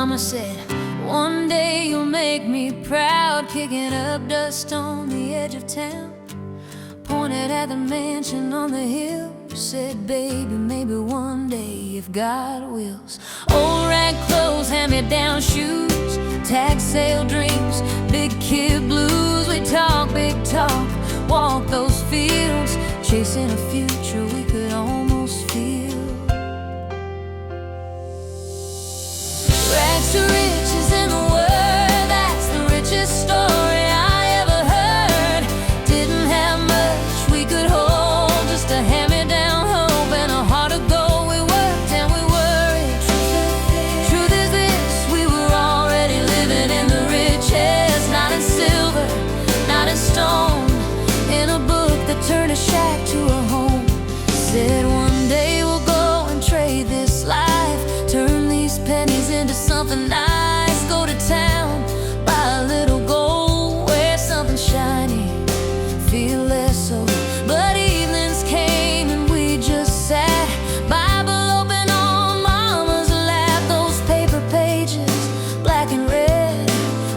Mama said, one day you'll make me proud, kicking up dust on the edge of town. Pointed at the mansion on the hill, said, baby, maybe one day if God wills. Old rag clothes, hand-me-down shoes, tag sale dreams, big kid blues. We talk big talk, walk those fields, chasing a future we could almost feel. Rags to riches in the world, that's the richest story I ever heard. Didn't have much we could hold, just a hand-me-down hope and a heart of gold. We worked and we worried. Truth is this, we were already living in the riches. Not in silver, not in stone, in a book that turned a shack to a home. Said one day we'll go and trade this life, turn these pennies into something nice. Go to town, buy a little gold, wear something shiny, feel less so. But evenings came and we just sat, Bible open on Mama's lap. Those paper pages, black and red,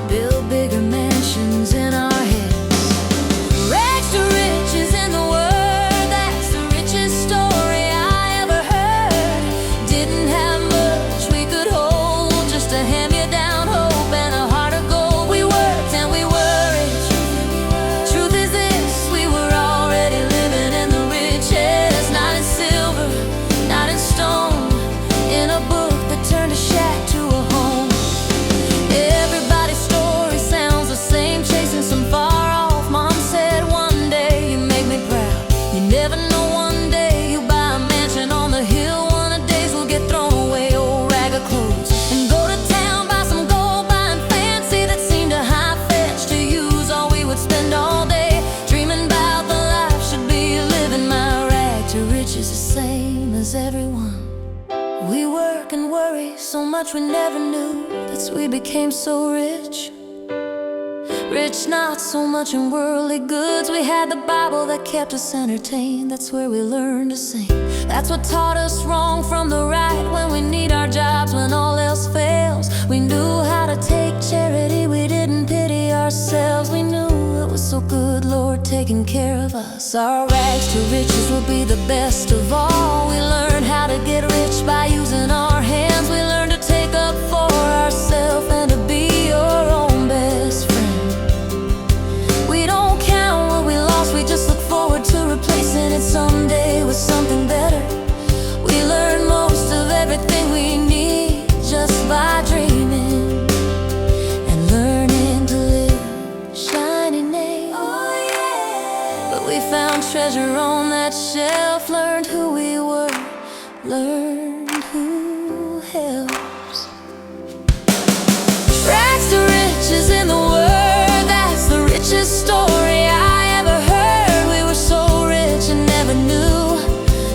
build bigger mansions in our heads. Rags to riches in the world, that's the richest story I ever heard. Didn't have much we could hold, just a hand-me-down hope and a heart of gold. We worked and we worried. Truth is this, we were already living in the riches. Not in silver, not in stone, in a book that turned a shack to a home. Everybody's story sounds the same, chasing some far off. Mom said, one day you make me proud. You never know, one day you buy a mansion on the hill. One of days we'll get thrown away, old rag of clothes, and go to town, buy some gold, buying fancy that seemed a high fetch to use. All we would spend all day dreaming about the life should be living. My rag to riches the same as everyone. We work and worry so much we never knew, that's we became so rich. Rich not so much in worldly goods, we had the Bible that kept us entertained. That's where we learned to sing. That's what taught us wrong from the right, when we need our jobs, when all else fails. We knew how to take charity, we didn't pity ourselves. We knew it was so good, Lord, taking care of us. Our rags to riches will be the best of all. We learned how to get rich by using our hands. We learned to take up for ourselves and to be your own best friend. We don't count what we lost, we just look forward to replacing it someday with something better. We learn most of everything we need just by dreaming and learning to live shining names. Oh yeah. But we found treasure on that shelf, learned who we were, learned who helps. Rags to riches in the world, that's the richest story I ever heard. We were so rich and never knew,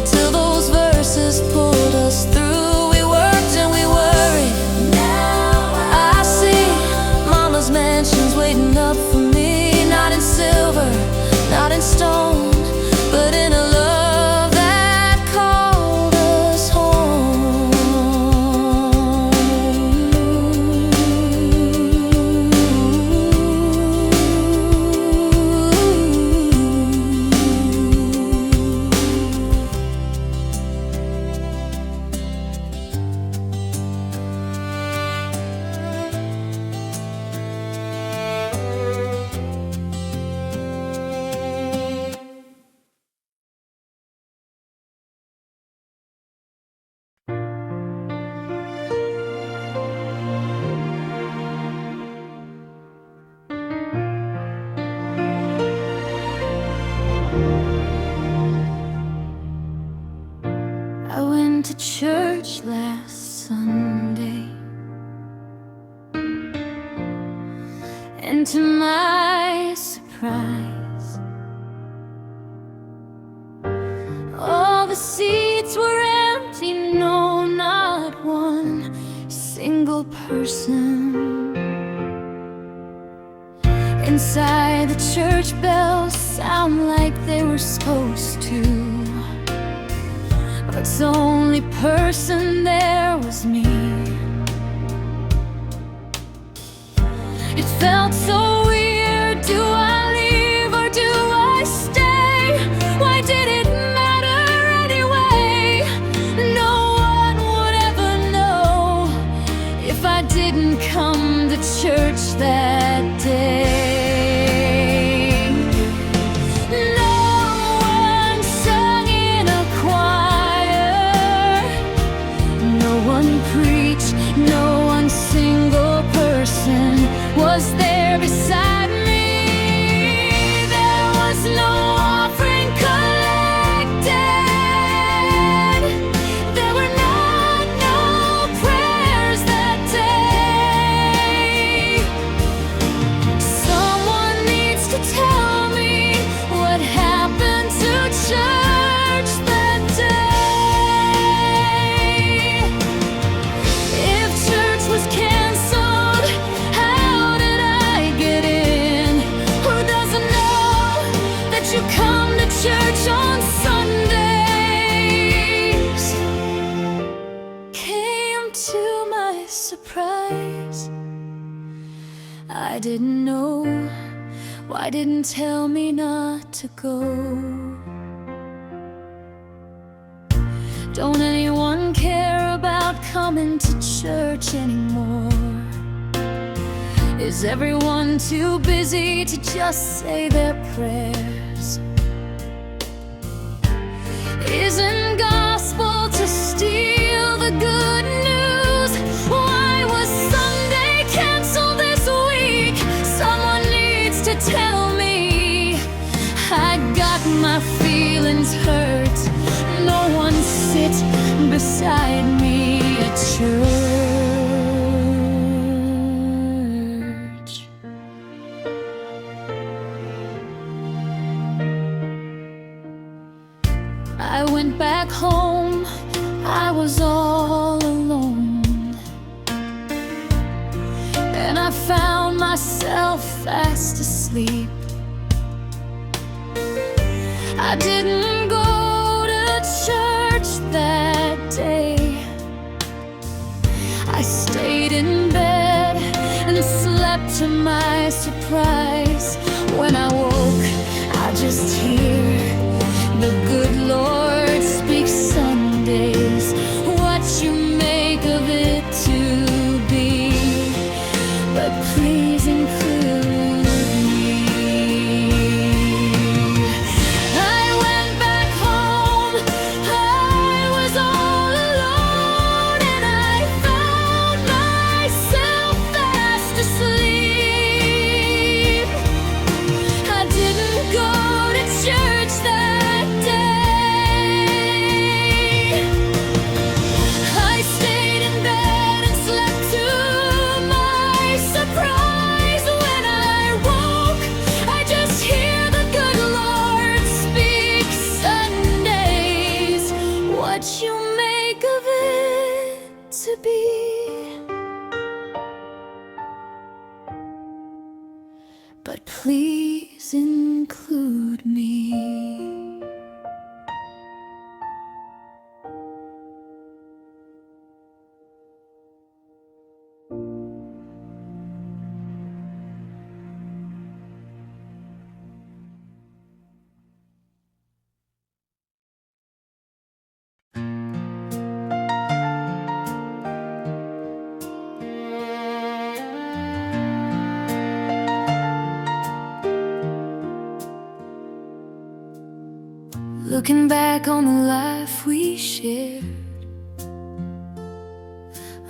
till those verses pulled us through. We worked and we worried. Now I see Mama's mansions waiting up for me. Not in silver, not in stone, but in a love that called us home. I went to church last Sunday, and to my surprise, all the seats were empty, no, not one single person. Inside the church bells sound like they were supposed to, but the only person there was me. It felt so weird. Do I leave or do I stay? Why did it matter anyway? No one would ever know if I didn't come to church that day. Was there beside me? There was no offering collected. There were no prayers that day. Someone needs to tell me what happened to church that day. If church was canceled, you come to church on Sundays. Came to my surprise, I didn't know. Why didn't tell me not to go? Don't anyone care about coming to church anymore? Is everyone too busy to just say their prayers? Isn't gospel to steal the good news? Why was Sunday canceled this week? Someone needs to tell me. I got my feelings hurt. No one sit beside me at church. I went back home, I was all alone, and I found myself fast asleep. I didn't go to church that day. I stayed in bed and slept to my surprise. When I woke, I just hear the good Lord speaks Sundays. What you make of it to be, but please include me. I went back home, I was all alone, and I found myself fast asleep. I didn't go to church that day. I stayed in bed and slept to my surprise. When I woke, I just hear the good Lord speak Sundays. What you make of it to be, but please include me. Looking back on the life we shared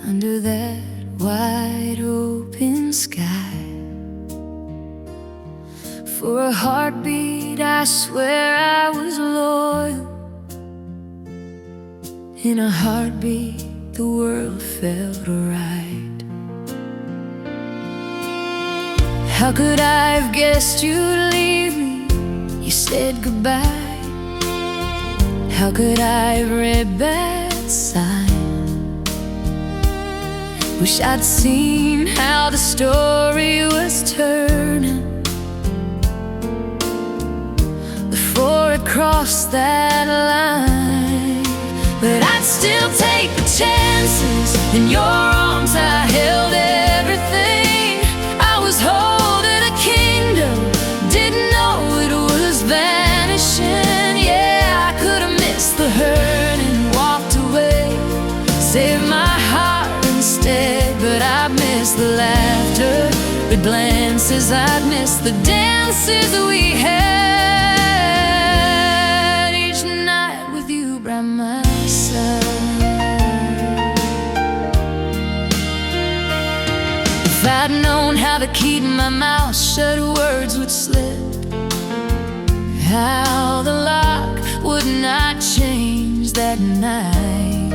under that wide open sky, for a heartbeat I swear I was loyal. In a heartbeat the world felt right. How could I have guessed you'd leave me? You said goodbye. How could I have read that sign? Wish I'd seen how the story was turning before it crossed that line. But I'd still take the chances. In your arms I held everything. I was With glances I'd miss the dances we had each night with you by my side. If I'd known how to keep my mouth shut, words would slip, how the lock would not change that night.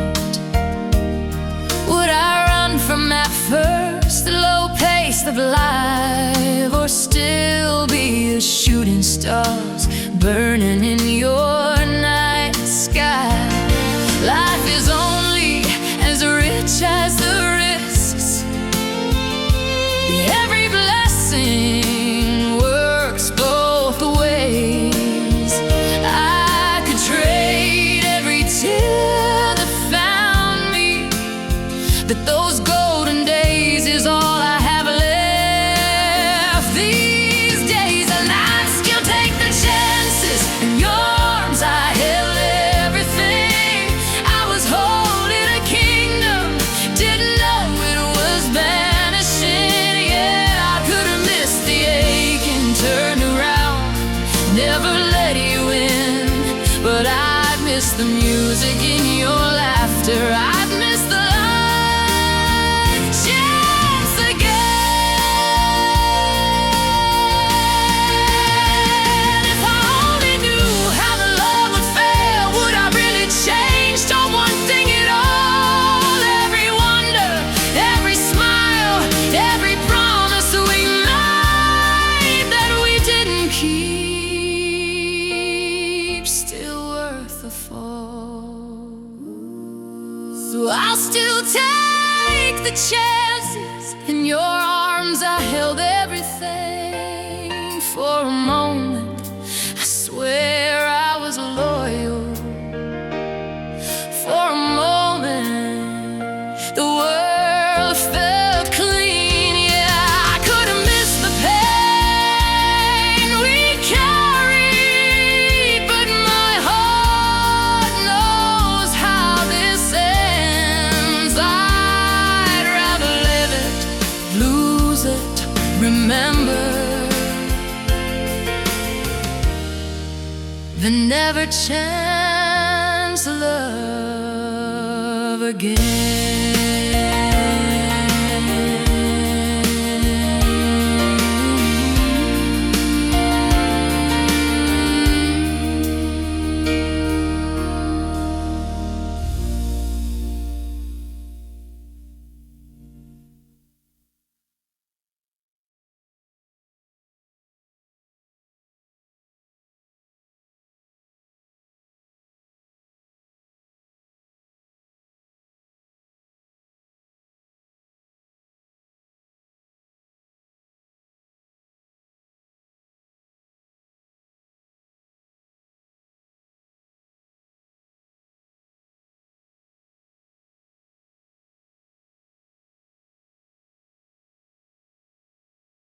Would I run from that first low pace of life, or still be a shooting stars burning in your night sky? Life is only as rich as the risks. Every blessing works both ways. I could trade every tear that found me, that those golden days is all I have left these days. And I'd still take the chances. In your arms I held everything. I was holding a kingdom, didn't know it was vanishing. Yeah, I could have missed the ache and turned around, never let you in. But I'd miss the music in your laughter, I'd miss the chance again. If I only knew how the love would fare, would I really change? Don't one thing at all. Every wonder, every smile, every promise we made that we didn't keep, still worth a fall. So I'll still take the chances. In your arms I held everything. For a moment I swear I was loyal. For a moment the world felt clean. Yeah, I could have missed the pain we carried, but my heart knows how this ends. I'd rather live it, lose it, remember, than never chance love again.